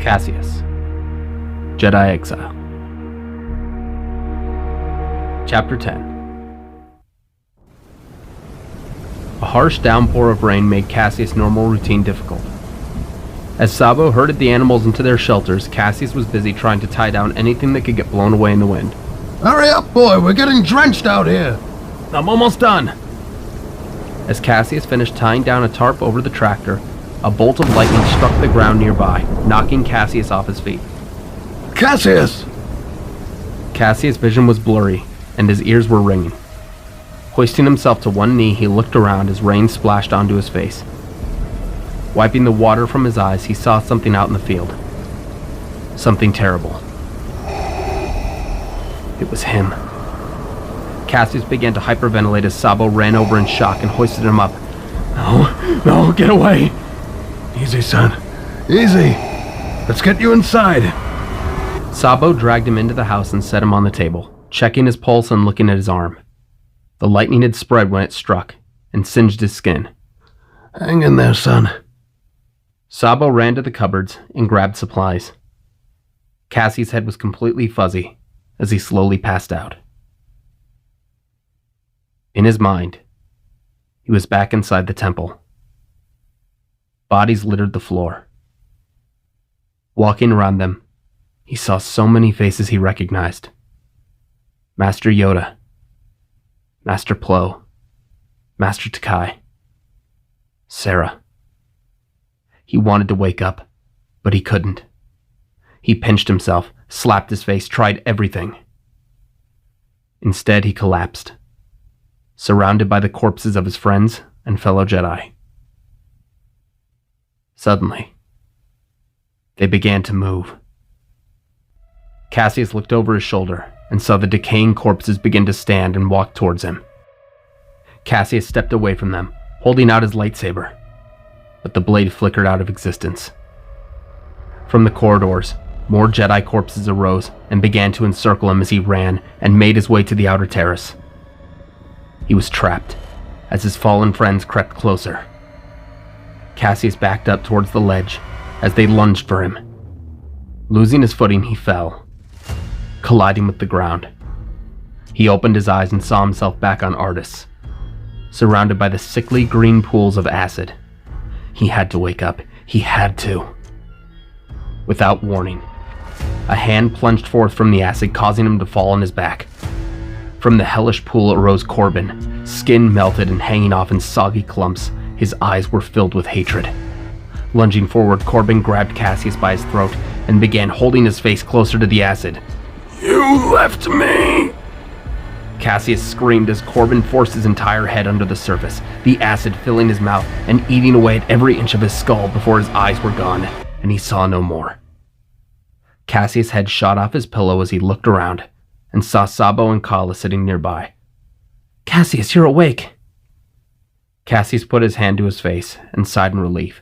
Caseus, Jedi Exile. Chapter 10. A harsh downpour of rain made Caseus' normal routine difficult. As Sabo herded the animals into their shelters, Caseus was busy trying to tie down anything that could get blown away in the wind. Hurry up, boy, we're getting drenched out here! I'm almost done! As Caseus finished tying down a tarp over the tractor, a bolt of lightning struck the ground nearby, knocking Caseus off his feet. Caseus! Caseus' vision was blurry, and his ears were ringing. Hoisting himself to one knee, he looked around as rain splashed onto his face. Wiping the water from his eyes, he saw something out in the field. Something terrible. It was him. Caseus began to hyperventilate as Sabo ran over in shock and hoisted him up. No, get away! Easy, son. Easy. Let's get you inside. Sabo dragged him into the house and set him on the table, checking his pulse and looking at his arm. The lightning had spread when it struck and singed his skin. Hang in there, son. Sabo ran to the cupboards and grabbed supplies. Cassie's head was completely fuzzy as he slowly passed out. In his mind, he was back inside the temple. Bodies littered the floor. Walking around them, he saw so many faces he recognized. Master Yoda, Master Plo, Master Takai, Sarah. He wanted to wake up, but he couldn't. He pinched himself, slapped his face, tried everything. Instead, he collapsed, surrounded by the corpses of his friends and fellow Jedi. Suddenly, they began to move. Caseus looked over his shoulder and saw the decaying corpses begin to stand and walk towards him. Caseus stepped away from them, holding out his lightsaber, but the blade flickered out of existence. From the corridors, more Jedi corpses arose and began to encircle him as he ran and made his way to the outer terrace. He was trapped as his fallen friends crept closer. Caseus backed up towards the ledge as they lunged for him. Losing his footing, he fell, colliding with the ground. He opened his eyes and saw himself back on Artus, surrounded by the sickly green pools of acid. He had to wake up. He had to. Without warning, a hand plunged forth from the acid, causing him to fall on his back. From the hellish pool arose Corbin, skin melted and hanging off in soggy clumps. His eyes were filled with hatred. Lunging forward, Corbin grabbed Caseus by his throat and began holding his face closer to the acid. You left me! Caseus screamed as Corbin forced his entire head under the surface, the acid filling his mouth and eating away at every inch of his skull before his eyes were gone, and he saw no more. Caseus' head shot off his pillow as he looked around and saw Sabo and Kala sitting nearby. "Caseus, you're awake!" Caseus put his hand to his face and sighed in relief.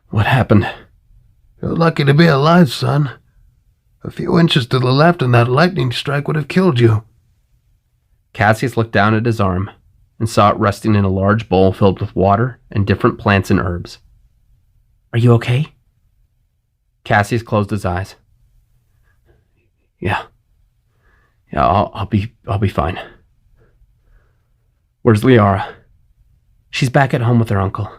What happened? You're lucky to be alive, son. A few inches to the left and that lightning strike would have killed you. Caseus looked down at his arm and saw it resting in a large bowl filled with water and different plants and herbs. "Are you okay?" Caseus closed his eyes. Yeah, I'll be fine. "Where's Liara?" "She's back at home with her uncle.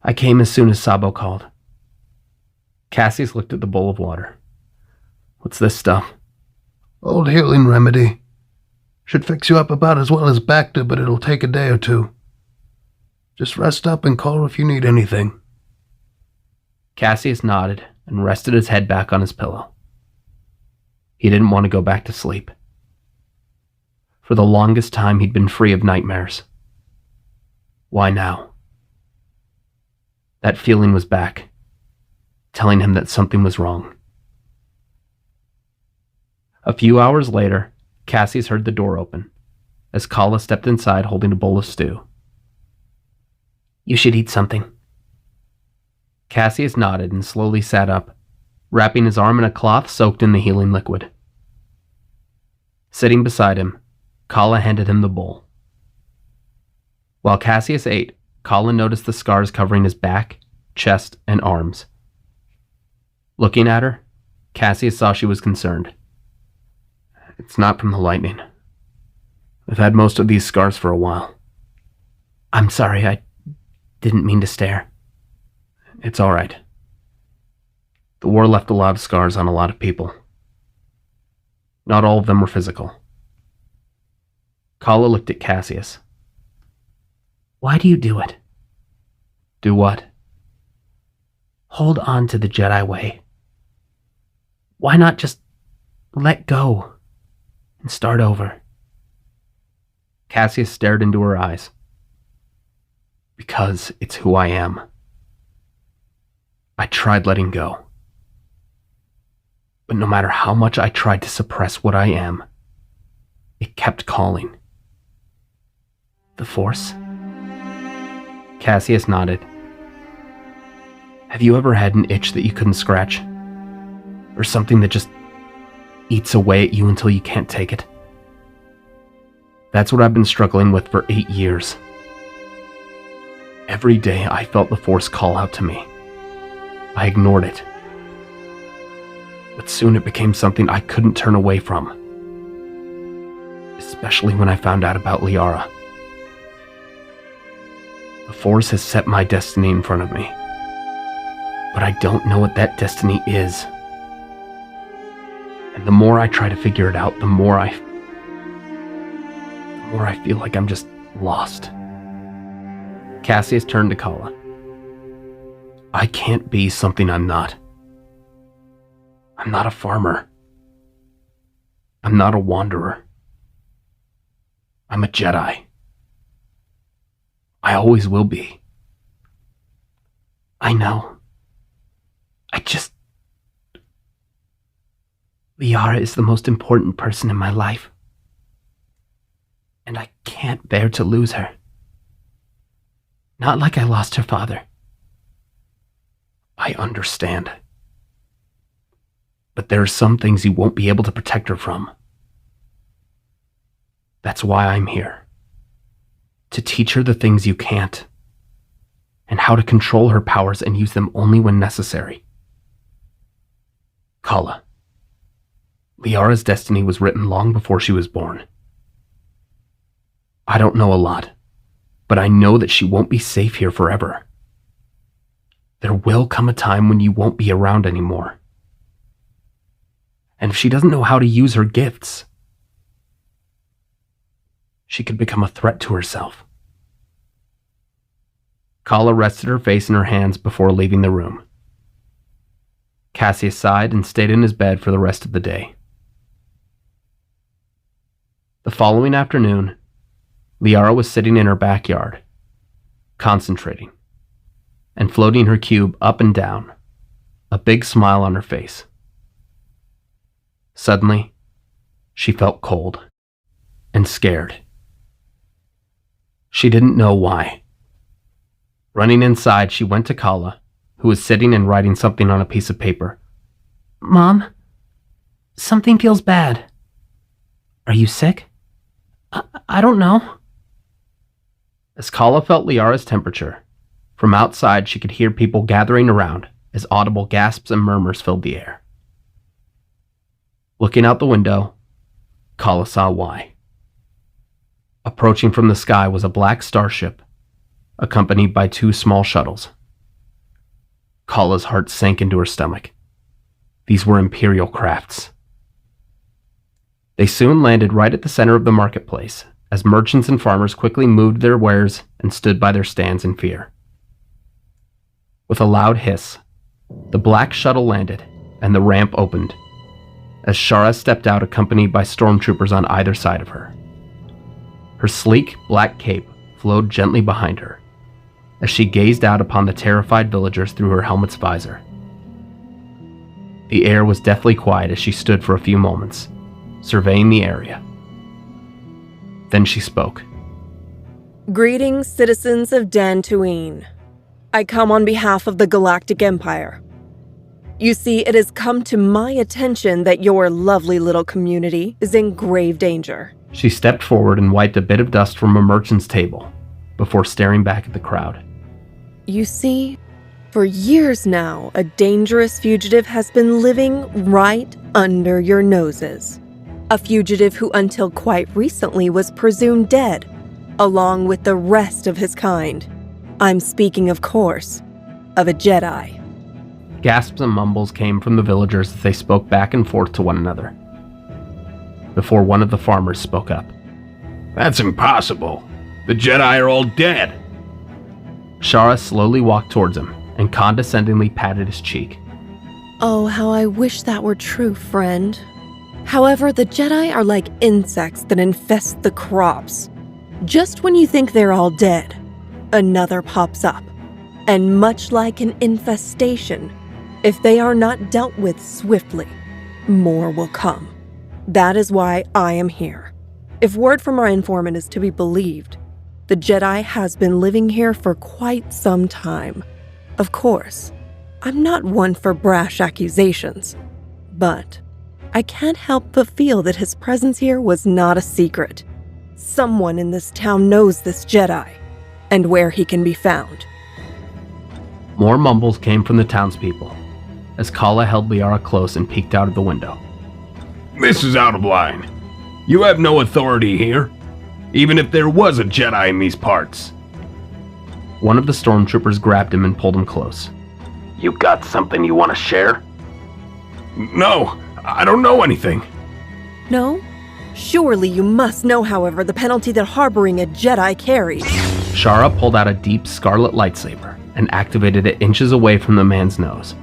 I came as soon as Sabo called." Caseus looked at the bowl of water. "What's this stuff?" Old healing remedy. Should fix you up about as well as Bacta, but it'll take a day or two. Just rest up and call if you need anything. Caseus nodded and rested his head back on his pillow. He didn't want to go back to sleep. For the longest time, he'd been free of nightmares. Why now? That feeling was back, telling him that something was wrong. A few hours later, Caseus heard the door open, as Kala stepped inside holding a bowl of stew. "You should eat something." Caseus nodded and slowly sat up, wrapping his arm in a cloth soaked in the healing liquid. Sitting beside him, Kala handed him the bowl. While Caseus ate, Colin noticed the scars covering his back, chest, and arms, Looking at her, Caseus saw she was concerned. It's not from the lightning. I've had most of these scars for a while. I'm sorry, I didn't mean to stare. It's all right. The war left a lot of scars on a lot of people. Not all of them were physical. Kala looked at Caseus. Why do you do it? Do what? Hold on to the Jedi way. Why not just let go and start over? Caseus stared into her eyes. Because it's who I am. I tried letting go. But no matter how much I tried to suppress what I am, it kept calling. The Force? Caseus nodded. Have you ever had an itch that you couldn't scratch? Or something that just eats away at you until you can't take it? That's what I've been struggling with for 8 years. Every day I felt the Force call out to me. I ignored it. But soon it became something I couldn't turn away from. Especially when I found out about Liara. The Force has set my destiny in front of me. But I don't know what that destiny is. And the more I try to figure it out, the more I feel like I'm just lost. Caseus turned to Kala. I can't be something I'm not. I'm not a farmer. I'm not a wanderer. I'm a Jedi. I always will be. I know. Liara is the most important person in my life. And I can't bear to lose her. Not like I lost her father. I understand. But there are some things you won't be able to protect her from. That's why I'm here. To teach her the things you can't. And how to control her powers and use them only when necessary. Kala. Liara's destiny was written long before she was born. I don't know a lot, but I know that she won't be safe here forever. There will come a time when you won't be around anymore. And if she doesn't know how to use her gifts, she could become a threat to herself. Kala rested her face in her hands before leaving the room. Caseus sighed and stayed in his bed for the rest of the day. The following afternoon, Liara was sitting in her backyard, concentrating, and floating her cube up and down, a big smile on her face. Suddenly, she felt cold and scared. She didn't know why. Running inside, she went to Kala, who was sitting and writing something on a piece of paper. Mom, something feels bad. Are you sick? I don't know. As Kala felt Liara's temperature, from outside she could hear people gathering around as audible gasps and murmurs filled the air. Looking out the window, Kala saw why. Approaching from the sky was a black starship, accompanied by 2 small shuttles. Kala's heart sank into her stomach. These were Imperial crafts. They soon landed right at the center of the marketplace, as merchants and farmers quickly moved their wares and stood by their stands in fear. With a loud hiss, the black shuttle landed, and the ramp opened, as Shara stepped out accompanied by stormtroopers on either side of her. Her sleek, black cape flowed gently behind her, as she gazed out upon the terrified villagers through her helmet's visor. The air was deathly quiet as she stood for a few moments, surveying the area. Then she spoke. Greetings, citizens of Dantooine. I come on behalf of the Galactic Empire. You see, it has come to my attention that your lovely little community is in grave danger. She stepped forward and wiped a bit of dust from a merchant's table, before staring back at the crowd. You see, For years now, a dangerous fugitive has been living right under your noses. A fugitive who until quite recently was presumed dead, along with the rest of his kind. I'm speaking, of course, of a Jedi. Gasps and mumbles came from the villagers as they spoke back and forth to one another. Before one of the farmers spoke up. That's impossible. The Jedi are all dead. Shara slowly walked towards him and condescendingly patted his cheek. Oh, how I wish that were true, friend. However, the Jedi are like insects that infest the crops. Just when you think they're all dead, another pops up. And much like an infestation, if they are not dealt with swiftly, more will come. That is why I am here. If word from our informant is to be believed, the Jedi has been living here for quite some time. Of course, I'm not one for brash accusations, but I can't help but feel that his presence here was not a secret. Someone in this town knows this Jedi, and where he can be found. More mumbles came from the townspeople, as Kala held Liara close and peeked out of the window. This is out of line. You have no authority here, even if there was a Jedi in these parts. One of the stormtroopers grabbed him and pulled him close. You got something you want to share? No, I don't know anything. No? Surely you must know, however, the penalty that harboring a Jedi carries. Shara pulled out a deep scarlet lightsaber and activated it inches away from the man's nose.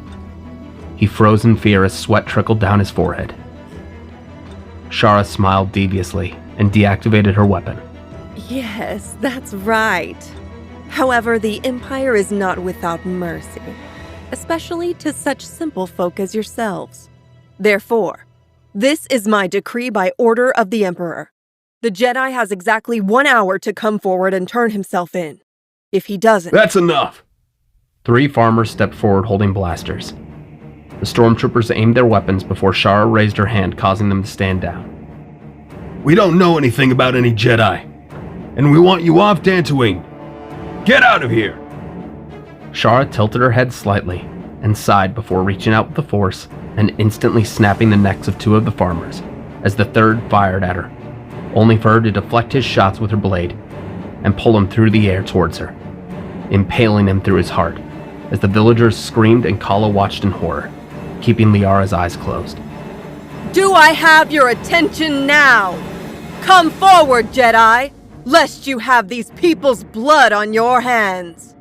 He froze in fear as sweat trickled down his forehead. Shara smiled deviously and deactivated her weapon. Yes, that's right. However, the Empire is not without mercy, especially to such simple folk as yourselves. Therefore, this is my decree by order of the Emperor. The Jedi has exactly 1 hour to come forward and turn himself in. If he doesn't... That's enough! 3 farmers stepped forward holding blasters. The stormtroopers aimed their weapons before Shara raised her hand, causing them to stand down. We don't know anything about any Jedi, and we want you off Dantooine. Get out of here! Shara tilted her head slightly and sighed before reaching out with the force and instantly snapping the necks of 2 of the farmers as the third fired at her, only for her to deflect his shots with her blade and pull him through the air towards her, impaling him through his heart as the villagers screamed and Kala watched in horror, keeping Liara's eyes closed. Do I have your attention now? Come forward, Jedi, lest you have these people's blood on your hands.